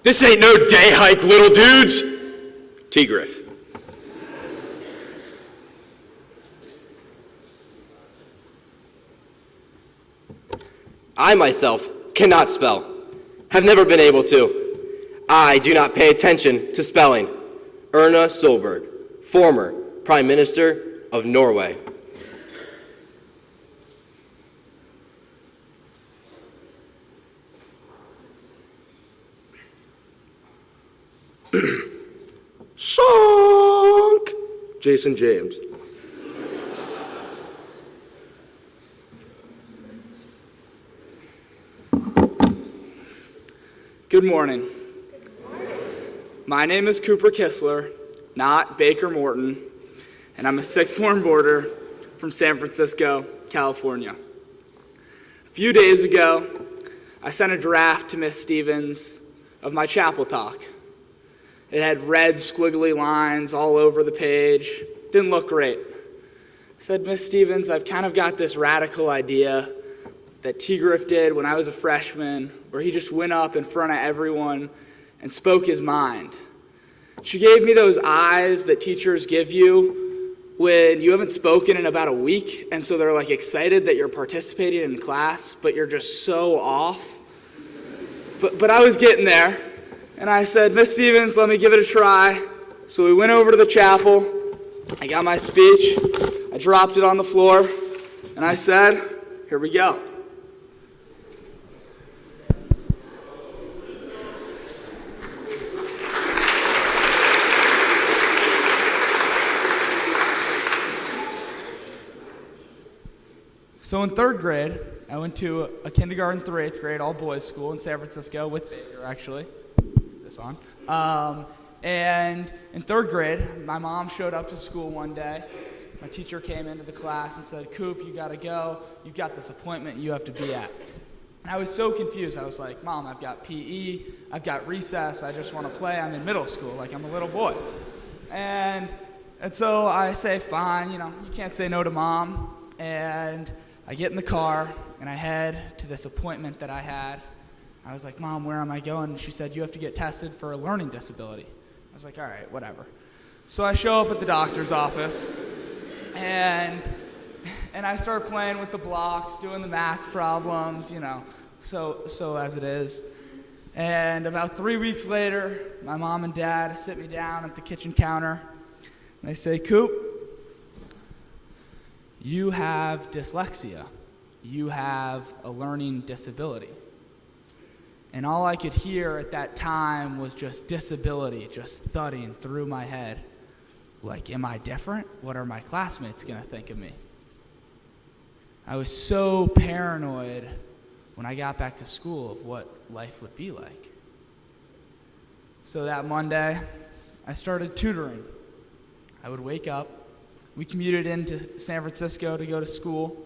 This ain't no day hike, little dudes. Tigriff. I myself cannot spell. Have never been able to. I do not pay attention to spelling. Erna Solberg, former Prime Minister of Norway. Sonk! Jason James. Good morning. My name is Cooper Kistler, not Baker Morton, and I'm a sixth form boarder from San Francisco, California. A few days ago, I sent a draft to Miss Stevens of my chapel talk. It had red squiggly lines all over the page. Didn't look great. I said, Miss Stevens, I've kind of got this radical idea that Tigriff did when I was a freshman, where he just went up in front of everyone and spoke his mind. She gave me those eyes that teachers give you when you haven't spoken in about a week, and so they're like excited that you're participating in class, but you're just so off. But I was getting there, and I said, Miss Stevens, let me give it a try. So we went over to the chapel. I got my speech. I dropped it on the floor, and I said, here we go. So in third grade, I went to a kindergarten through eighth grade all-boys school in San Francisco with Baker, actually. This on. And in third grade, my mom showed up to school one day. My teacher came into the class and said, Coop, you got to go. You've got this appointment you have to be at. And I was so confused. I was like, Mom, I've got PE. I've got recess. I just want to play. I'm in middle school. Like, I'm a little boy. And so I say, fine, you can't say no to Mom. And I get in the car, and I head to this appointment that I had. I was like, Mom, where am I going? And she said, you have to get tested for a learning disability. I was like, all right, whatever. So I show up at the doctor's office, and I start playing with the blocks, doing the math problems, so as it is. And about 3 weeks later, my mom and dad sit me down at the kitchen counter, and they say, Coop, you have dyslexia. You have a learning disability. And all I could hear at that time was just disability, just thudding through my head. Like, am I different? What are my classmates going to think of me? I was so paranoid when I got back to school of what life would be like. So that Monday, I started tutoring. I would wake up. We commuted into San Francisco to go to school,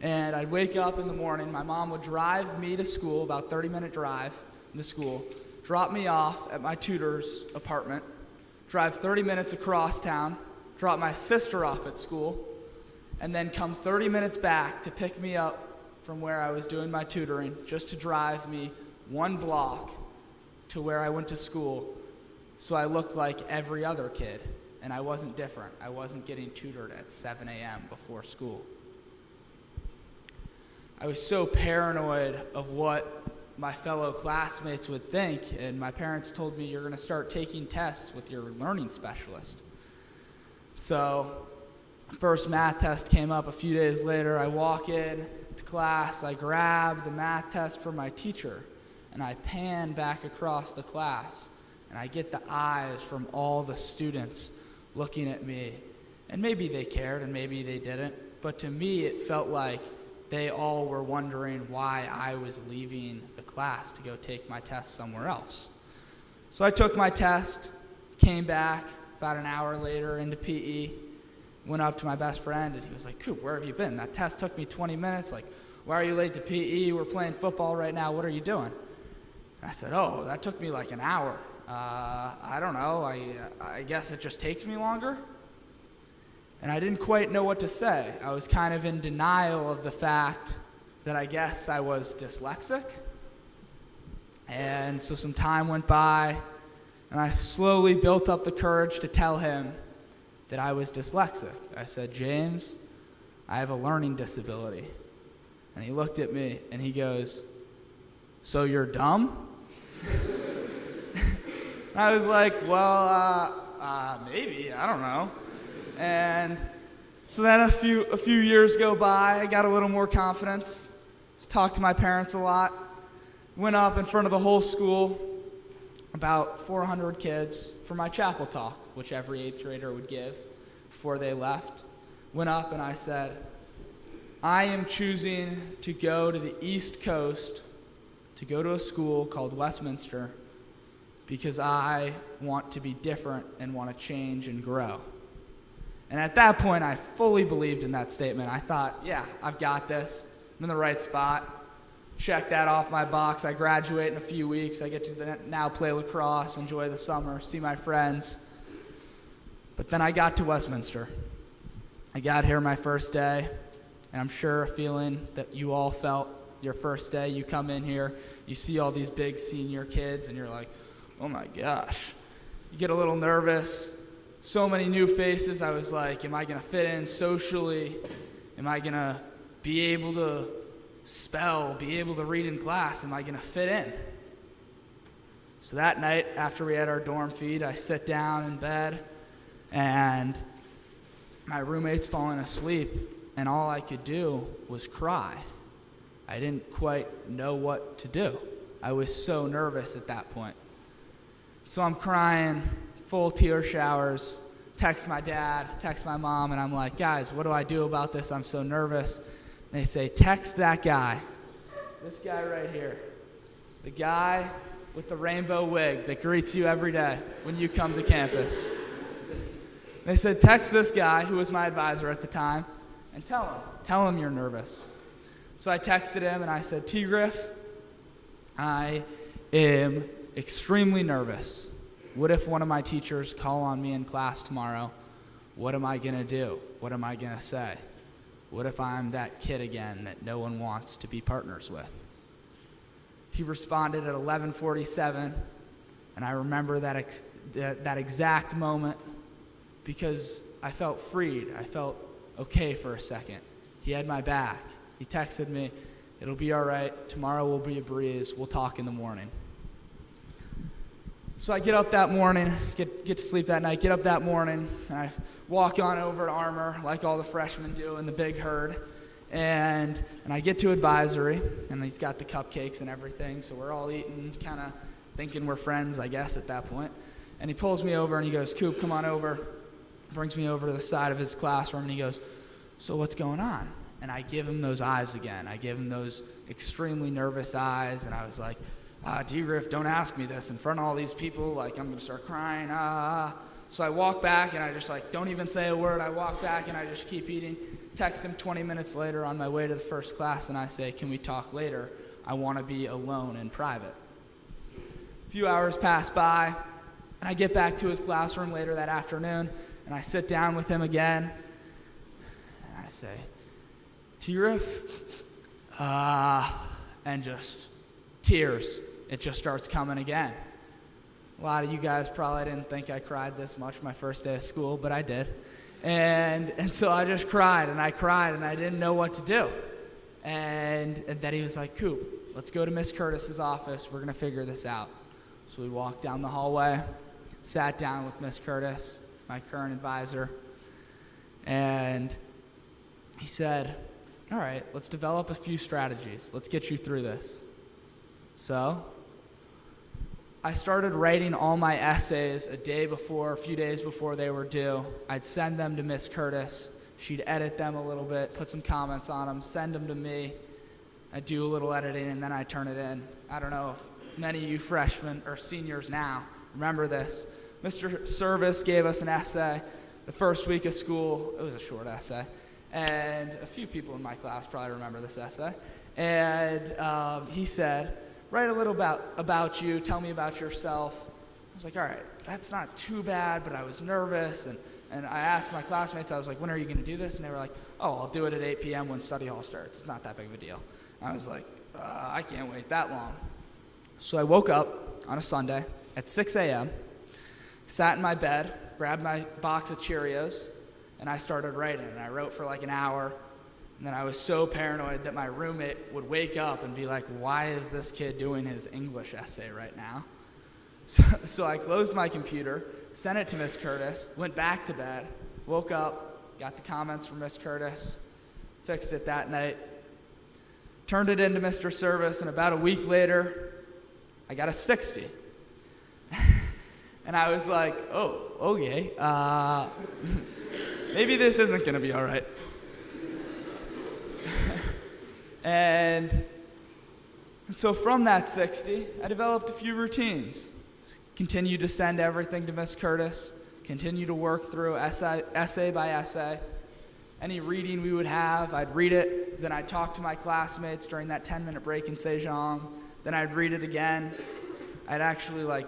and I'd wake up in the morning. My mom would drive me to school, about 30-minute drive to school, drop me off at my tutor's apartment, drive 30 minutes across town, drop my sister off at school, and then come 30 minutes back to pick me up from where I was doing my tutoring, just to drive me one block to where I went to school, so I looked like every other kid. And I wasn't different. I wasn't getting tutored at 7 a.m. before school. I was so paranoid of what my fellow classmates would think, and my parents told me, you're going to start taking tests with your learning specialist. So, first math test came up a few days later. I walk in to class, I grab the math test from my teacher, and I pan back across the class, and I get the eyes from all the students looking at me, and maybe they cared and maybe they didn't, but to me it felt like they all were wondering why I was leaving the class to go take my test somewhere else. So I took my test, came back about an hour later into PE, went up to my best friend, and he was like, Coop, where have you been? That test took me 20 minutes. Like, why are you late to PE? We're playing football right now. What are you doing? And I said, oh, that took me like an hour. I don't know, I guess it just takes me longer. And I didn't quite know what to say. I was kind of in denial of the fact that I guess I was dyslexic. And so some time went by, and I slowly built up the courage to tell him that I was dyslexic. I said, James, I have a learning disability. And he looked at me and he goes, so you're dumb? I was like, well, maybe, I don't know. And so then a few years go by, I got a little more confidence, talked to my parents a lot, went up in front of the whole school, about 400 kids, for my chapel talk, which every 8th grader would give before they left. Went up and I said, I am choosing to go to the East Coast, to go to a school called Westminster, because I want to be different and want to change and grow. And at that point, I fully believed in that statement. I thought, yeah, I've got this. I'm in the right spot. Check that off my box. I graduate in a few weeks. I get to now play lacrosse, enjoy the summer, see my friends. But then I got to Westminster. I got here my first day, and I'm sure a feeling that you all felt your first day. You come in here, you see all these big senior kids, and you're like, oh my gosh. You get a little nervous. So many new faces. I was like, am I going to fit in socially? Am I going to be able to spell, be able to read in class? Am I going to fit in? So that night, after we had our dorm feed, I sit down in bed, and my roommate's falling asleep, and all I could do was cry. I didn't quite know what to do. I was so nervous at that point. So I'm crying, full tear showers, text my dad, text my mom, and I'm like, guys, what do I do about this? I'm so nervous. And they say, text that guy, this guy right here, the guy with the rainbow wig that greets you every day when you come to campus. They said, text this guy, who was my advisor at the time, and tell him you're nervous. So I texted him and I said, T. Griff, I am extremely nervous. What if one of my teachers call on me in class tomorrow? What am I going to do? What am I going to say? What if I'm that kid again that no one wants to be partners with? He responded at 11:47, and I remember that exact moment because I felt freed. I felt okay for a second. He had my back. He texted me, it'll be all right. Tomorrow will be a breeze. We'll talk in the morning. So I get up that morning, get to sleep that night, get up that morning, and I walk on over to Armour like all the freshmen do in the big herd, and I get to advisory, and he's got the cupcakes and everything, so we're all eating, kind of thinking we're friends, I guess, at that point. And he pulls me over and he goes, Coop, come on over, brings me over to the side of his classroom, and he goes, so what's going on? And I give him those eyes again. I give him those extremely nervous eyes, and I was like, D. Griff, don't ask me this in front of all these people. Like, I'm going to start crying. So I walk back, and I just, don't even say a word. I walk back, and I just keep eating. Text him 20 minutes later on my way to the first class, and I say, can we talk later? I want to be alone in private. A few hours pass by, and I get back to his classroom later that afternoon, and I sit down with him again, and I say, T. Griff, and just tears. It just starts coming again. A lot of you guys probably didn't think I cried this much my first day of school, but I did. And so I just cried, and I didn't know what to do. And then he was like, Coop, let's go to Miss Curtis's office. We're going to figure this out. So we walked down the hallway, sat down with Miss Curtis, my current advisor, and he said, all right, let's develop a few strategies. Let's get you through this. So I started writing all my essays a few days before they were due. I'd send them to Miss Curtis. She'd edit them a little bit, put some comments on them, send them to me. I'd do a little editing, and then I'd turn it in. I don't know if many of you freshmen or seniors now remember this. Mr. Service gave us an essay the first week of school. It was a short essay. And a few people in my class probably remember this essay. And he said, write a little about you, tell me about yourself. I was like, all right, that's not too bad, but I was nervous. And I asked my classmates, I was like, when are you going to do this? And they were like, oh, I'll do it at 8 p.m. when study hall starts. It's not that big of a deal. I was like, I can't wait that long. So I woke up on a Sunday at 6 a.m., sat in my bed, grabbed my box of Cheerios, and I started writing. And I wrote for like an hour, and then I was so paranoid that my roommate would wake up and be like, why is this kid doing his English essay right now? So I closed my computer, sent it to Miss Curtis, went back to bed, woke up, got the comments from Miss Curtis, fixed it that night, turned it into Mr. Service, and about a week later, I got a 60. And I was like, oh, okay, maybe this isn't going to be all right. And so from that 60, I developed a few routines. Continue to send everything to Miss Curtis, continue to work through essay by essay. Any reading we would have, I'd read it, then I'd talk to my classmates during that 10-minute break in Sejong, then I'd read it again. I'd actually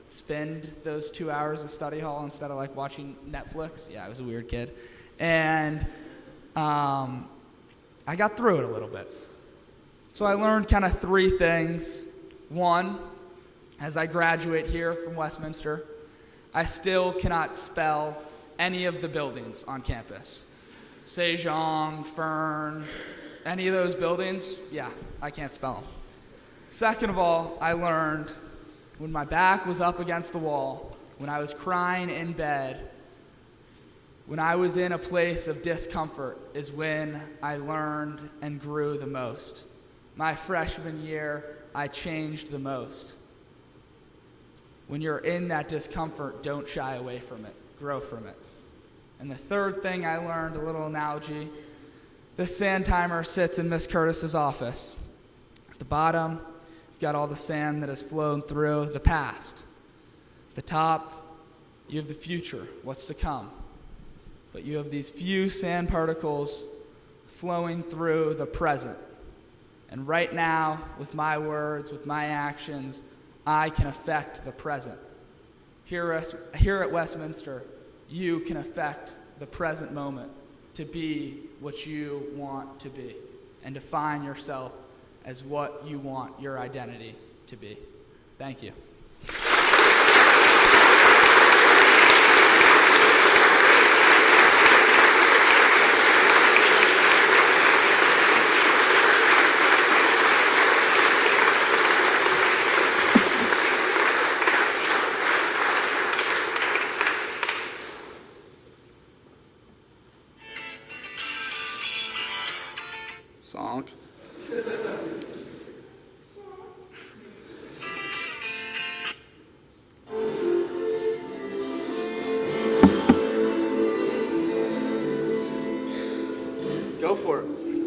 spend those 2 hours of study hall instead of watching Netflix. Yeah, I was a weird kid. And I got through it a little bit. So I learned kind of 3 things. One, as I graduate here from Westminster, I still cannot spell any of the buildings on campus. Sejong, Fern, any of those buildings, yeah, I can't spell them. Second of all, I learned when my back was up against the wall, when I was crying in bed, when I was in a place of discomfort is when I learned and grew the most. My freshman year, I changed the most. When you're in that discomfort, don't shy away from it. Grow from it. And the third thing I learned, a little analogy, this sand timer sits in Miss Curtis's office. At the bottom, you've got all the sand that has flown through the past. At the top, you have the future, what's to come. But you have these few sand particles flowing through the present. And right now, with my words, with my actions, I can affect the present. Here at Westminster, you can affect the present moment to be what you want to be and define yourself as what you want your identity to be. Thank you. Song. Go for it.